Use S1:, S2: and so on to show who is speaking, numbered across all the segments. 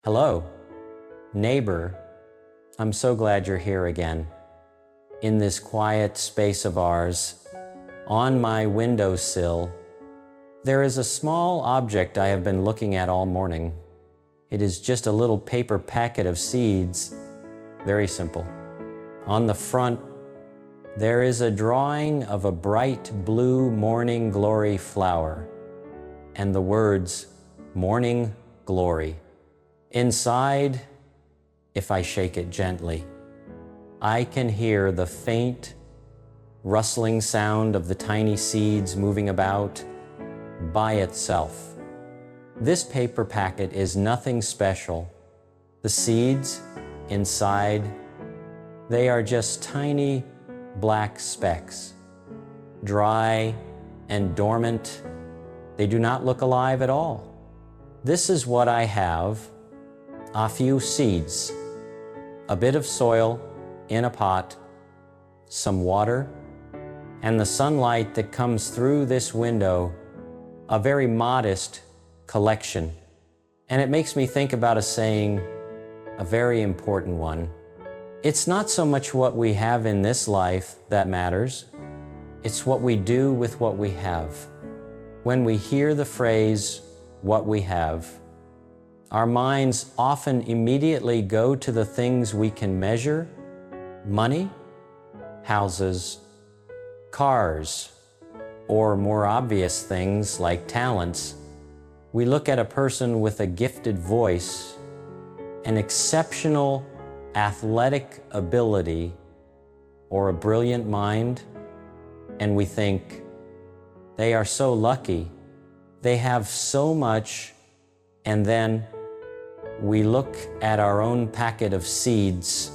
S1: Hello, neighbor. I'm so glad you're here again. In this quiet space of ours, on my windowsill, there is a small object I have been looking at all morning. It is just a little paper packet of seeds, very simple. On the front, there is a drawing of a bright blue morning glory flower and the words, Morning Glory. Inside, if I shake it gently, I can hear the faint, rustling sound of the tiny seeds moving about by itself. This paper packet is nothing special. The seeds inside, they are just tiny black specks, dry and dormant. They do not look alive at all. This is what I have. A few seeds, a bit of soil in a pot, some water, and the sunlight that comes through this window, a very modest collection. And it makes me think about a saying, a very important one. It's not so much what we have in this life that matters, it's what we do with what we have. When we hear the phrase, what we have, our minds often immediately go to the things we can measure: money, houses, cars, or more obvious things like talents. We look at a person with a gifted voice, an exceptional athletic ability, or a brilliant mind, and we think, they are so lucky, they have so much, and then we look at our own packet of seeds.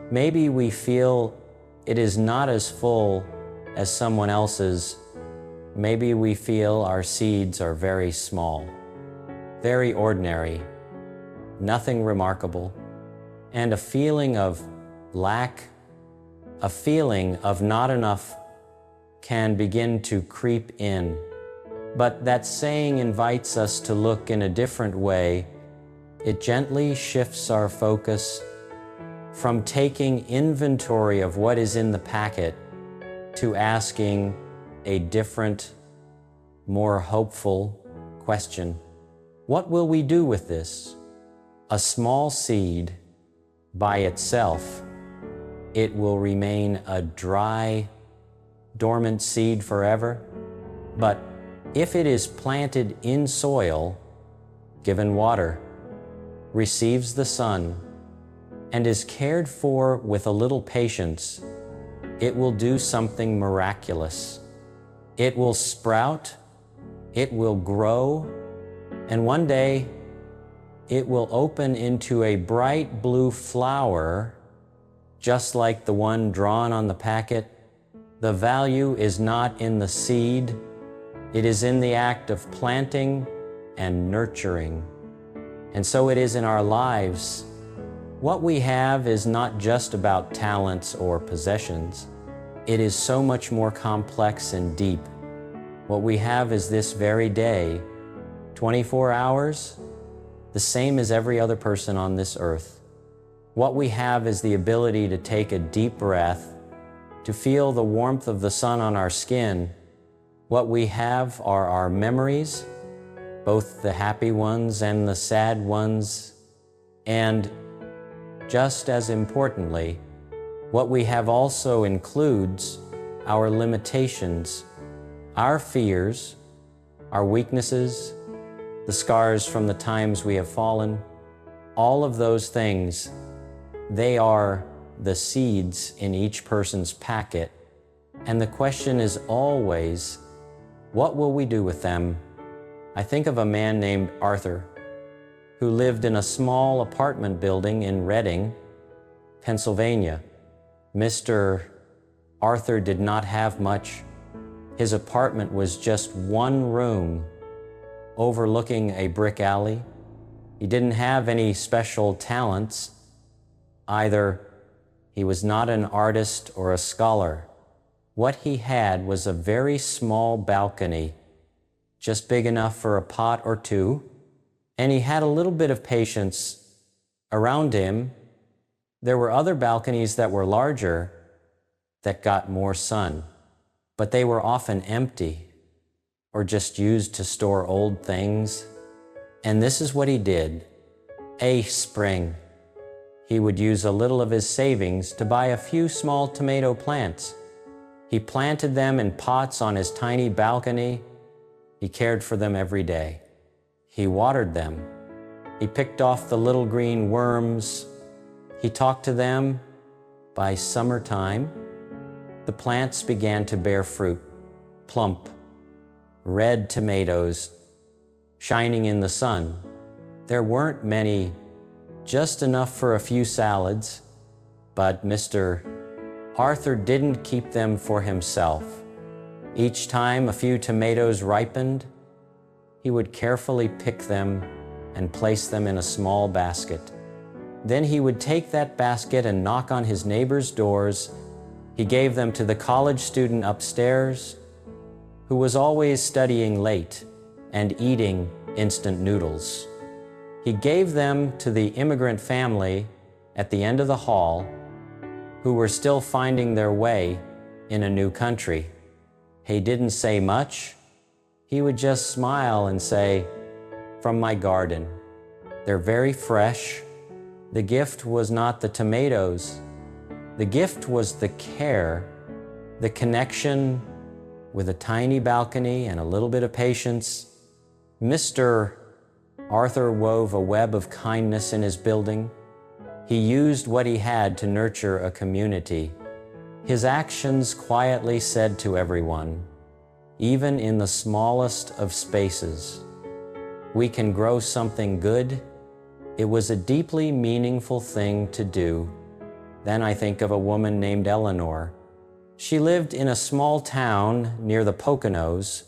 S1: Maybe we feel it is not as full as someone else's. Maybe we feel our seeds are very small, very ordinary, nothing remarkable, and a feeling of lack, a feeling of not enough can begin to creep in. But that saying invites us to look in a different way. It gently shifts our focus from taking inventory of what is in the packet to asking a different, more hopeful question. What will we do with this? A small seed by itself, it will remain a dry, dormant seed forever. But if it is planted in soil, given water, receives the sun, and is cared for with a little patience, it will do something miraculous. It will sprout, it will grow, and one day it will open into a bright blue flower, just like the one drawn on the packet. The value is not in the seed, it is in the act of planting and nurturing. And so it is in our lives. What we have is not just about talents or possessions. It is so much more complex and deep. What we have is this very day, 24 hours, the same as every other person on this earth. What we have is the ability to take a deep breath, to feel the warmth of the sun on our skin. What we have are our memories, both the happy ones and the sad ones, and just as importantly, what we have also includes our limitations, our fears, our weaknesses, the scars from the times we have fallen. All of those things, they are the seeds in each person's packet. And the question is always, what will we do with them? I think of a man named Arthur, who lived in a small apartment building in Reading, Pennsylvania. Mr. Arthur did not have much. His apartment was just one room overlooking a brick alley. He didn't have any special talents either. He was not an artist or a scholar. What he had was a very small balcony, just big enough for a pot or two, and he had a little bit of patience Around him, there were other balconies that were larger that got more sun, but they were often empty or just used to store old things. And this is what he did. A spring, he would use a little of his savings to buy a few small tomato plants. He planted them in pots on his tiny balcony. He cared for them every day. He watered them. He picked off the little green worms. He talked to them. By summertime, the plants began to bear fruit, plump, red tomatoes, shining in the sun. There weren't many, just enough for a few salads, but Mr. Arthur didn't keep them for himself. Each time a few tomatoes ripened, he would carefully pick them and place them in a small basket. Then he would take that basket and knock on his neighbors' doors. He gave them to the college student upstairs, who was always studying late and eating instant noodles. He gave them to the immigrant family at the end of the hall, who were still finding their way in a new country. He didn't say much. He would just smile and say, "From my garden. They're very fresh." The gift was not the tomatoes. The gift was the care, the connection with a tiny balcony and a little bit of patience. Mr. Arthur wove a web of kindness in his building. He used what he had to nurture a community. His actions quietly said to everyone, even in the smallest of spaces, we can grow something good. It was a deeply meaningful thing to do. Then I think of a woman named Eleanor. She lived in a small town near the Poconos.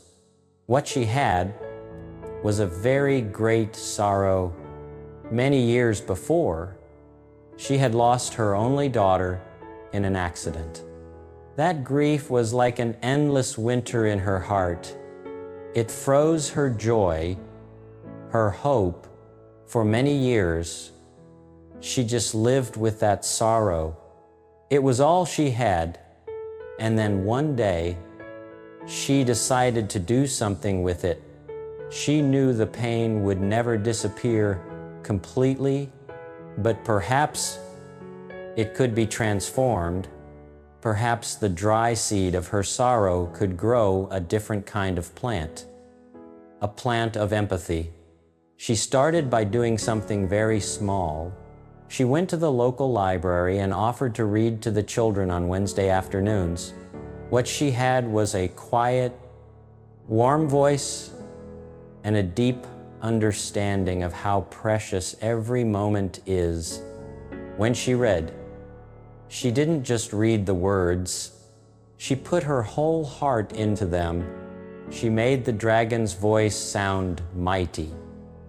S1: What she had was a very great sorrow. Many years before, she had lost her only daughter in an accident. That grief was like an endless winter in her heart. It froze her joy, her hope. For many years, she just lived with that sorrow. It was all she had. And then one day, she decided to do something with it. She knew the pain would never disappear completely, but perhaps it could be transformed. Perhaps the dry seed of her sorrow could grow a different kind of plant, a plant of empathy. She started by doing something very small. She went to the local library and offered to read to the children on Wednesday afternoons. What she had was a quiet, warm voice and a deep understanding of how precious every moment is. When she read, she didn't just read the words, she put her whole heart into them. She made the dragon's voice sound mighty.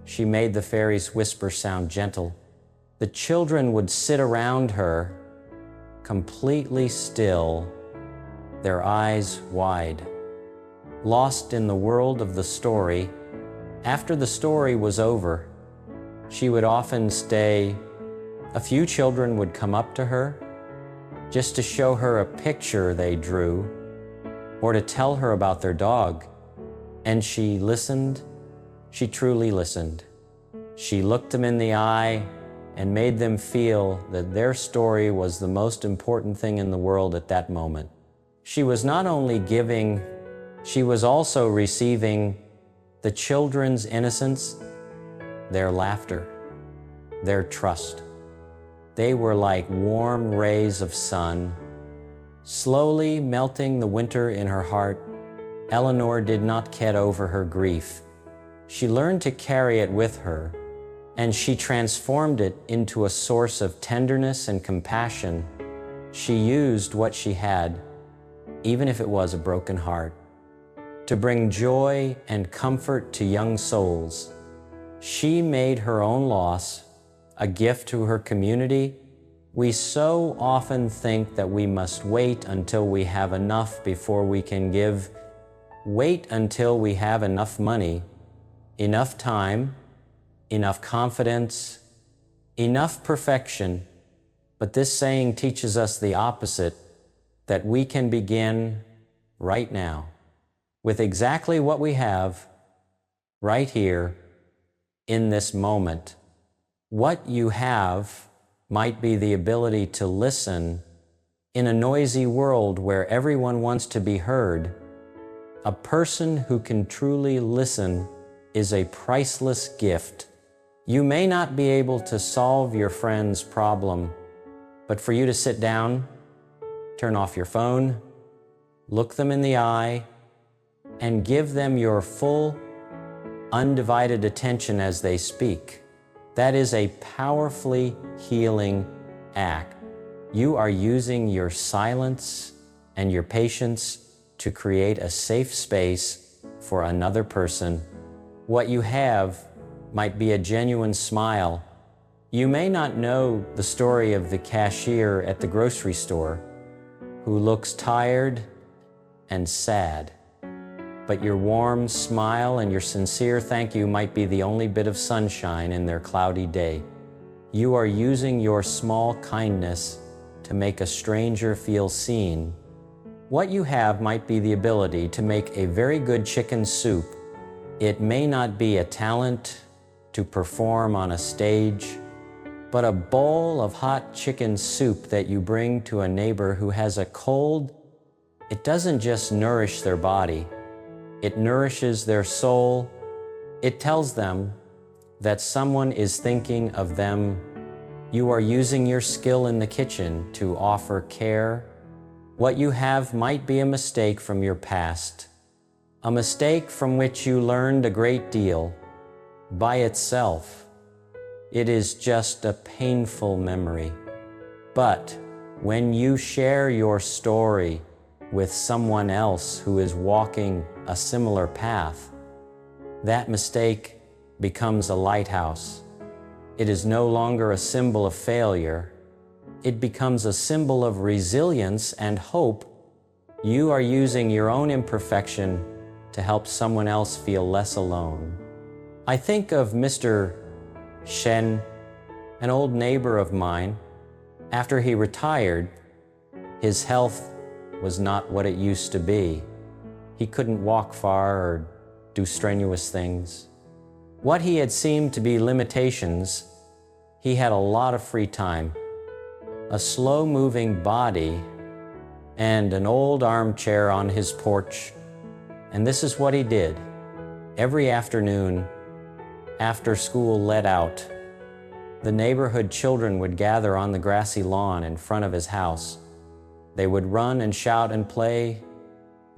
S1: She made the fairy's whisper sound gentle. The children would sit around her, completely still, their eyes wide, lost in the world of the story. After the story was over, she would often stay. A few children would come up to her just to show her a picture they drew or to tell her about their dog. And she listened. She truly listened. She looked them in the eye and made them feel that their story was the most important thing in the world at that moment. She was not only giving, she was also receiving the children's innocence, their laughter, their trust. They were like warm rays of sun, slowly melting the winter in her heart. Eleanor did not get over her grief. She learned to carry it with her, and she transformed it into a source of tenderness and compassion. She used what she had, even if it was a broken heart, to bring joy and comfort to young souls. She made her own loss a gift to her community. We so often think that we must wait until we have enough before we can give. Wait until we have enough money, enough time, enough confidence, Enough perfection, but this saying teaches us the opposite, that we can begin right now with exactly what we have right here in this moment. What you have might be the ability to listen in a noisy world where everyone wants to be heard. A person who can truly listen is a priceless gift. You may not be able to solve your friend's problem, but for you to sit down, turn off your phone, look them in the eye, and give them your full, undivided attention as they speak, that is a powerfully healing act. You are using your silence and your patience to create a safe space for another person. What you have might be a genuine smile. You may not know the story of the cashier at the grocery store who looks tired and sad, but your warm smile and your sincere thank you might be the only bit of sunshine in their cloudy day. You are using your small kindness to make a stranger feel seen. What you have might be the ability to make a very good chicken soup. It may not be a talent to perform on a stage, but a bowl of hot chicken soup that you bring to a neighbor who has a cold, it doesn't just nourish their body, it nourishes their soul. It tells them that someone is thinking of them. You are using your skill in the kitchen to offer care. What you have might be a mistake from your past, a mistake from which you learned a great deal. By itself, it is just a painful memory. But when you share your story with someone else who is walking a similar path, that mistake becomes a lighthouse. It is no longer a symbol of failure. It becomes a symbol of resilience and hope. You are using your own imperfection to help someone else feel less alone. I think of Mr. Shen, an old neighbor of mine. After he retired, his health was not what it used to be. He couldn't walk far or do strenuous things. What he had seemed to be limitations, he had a lot of free time, a slow-moving body, and an old armchair on his porch. And this is what he did. Every afternoon, after school let out, the neighborhood children would gather on the grassy lawn in front of his house. They would run and shout and play.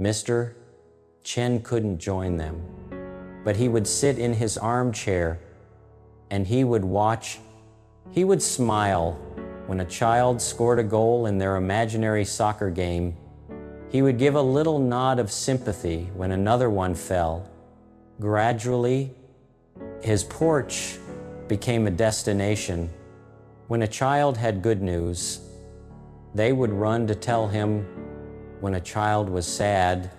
S1: Mr. Chen couldn't join them, but he would sit in his armchair and he would watch. He would smile when a child scored a goal in their imaginary soccer game. He would give a little nod of sympathy when another one fell. Gradually, his porch became a destination. When a child had good news, they would run to tell him. When a child was sad,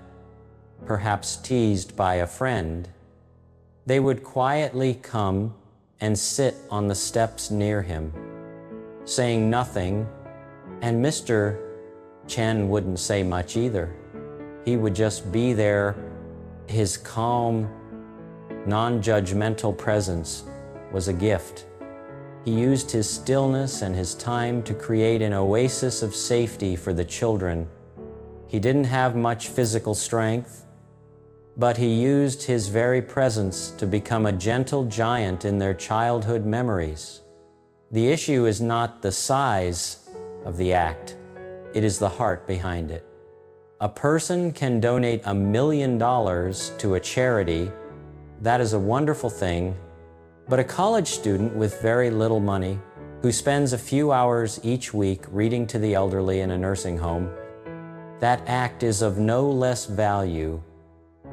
S1: perhaps teased by a friend, they would quietly come and sit on the steps near him, saying nothing, and Mr. Chen wouldn't say much either. He would just be there. His calm, non-judgmental presence was a gift. He used his stillness and his time to create an oasis of safety for the children. He didn't have much physical strength, but he used his very presence to become a gentle giant in their childhood memories. The issue is not the size of the act, it is the heart behind it. A person can donate $1 million to a charity. That is a wonderful thing, but a college student with very little money, who spends a few hours each week reading to the elderly in a nursing home, that act is of no less value.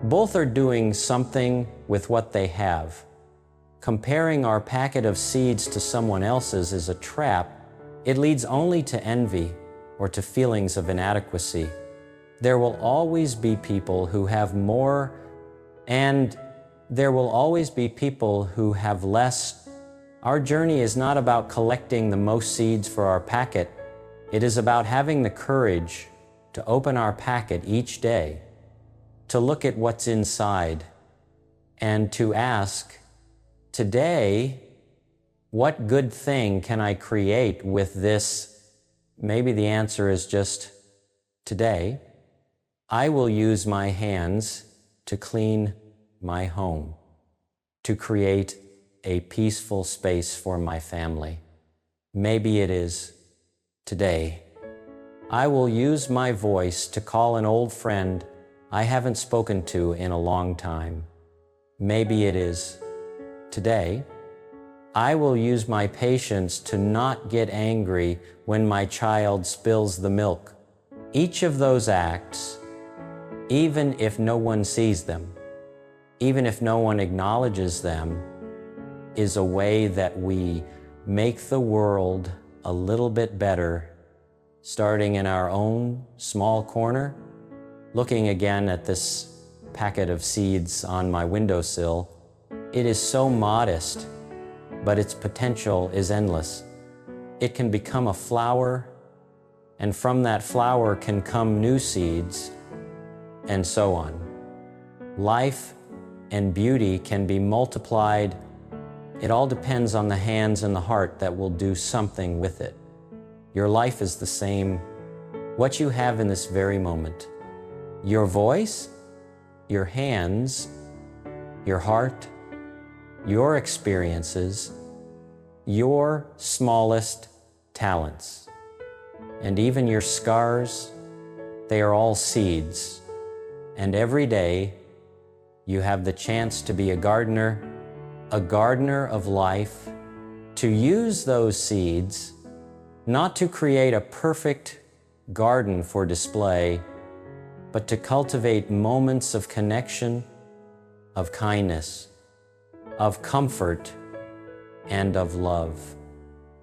S1: Both are doing something with what they have. Comparing our packet of seeds to someone else's is a trap. It leads only to envy or to feelings of inadequacy. There will always be people who have more, and there will always be people who have less Our journey is not about collecting the most seeds for our packet. It is about having the courage to open our packet each day, to look at what's inside, and to ask, today, what good thing can I create with this? Maybe the answer is just, today, I will use my hands to clean my home, to create a peaceful space for my family. Maybe it is, today, I will use my voice to call an old friend I haven't spoken to in a long time. Maybe it is, today, I will use my patience to not get angry when my child spills the milk. Each of those acts, even if no one sees them, even if no one acknowledges them, is a way that we make the world a little bit better, starting in our own small corner, looking again at this packet of seeds on my windowsill. It is so modest, but its potential is endless. It can become a flower, and from that flower can come new seeds, and so on. Life and beauty can be multiplied. It all depends on the hands and the heart that will do something with it. Your life is the same. What you have in this very moment, your voice, your hands, your heart, your experiences, your smallest talents, and even your scars, they are all seeds. And every day you have the chance to be a gardener of life, to use those seeds, not to create a perfect garden for display, but to cultivate moments of connection, of kindness, of comfort, and of love.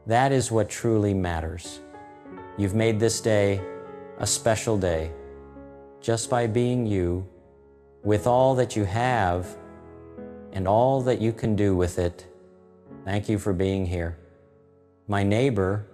S1: That is what truly matters. You've made this day a special day just by being you, with all that you have and all that you can do with it. Thank you for being here. My neighbor,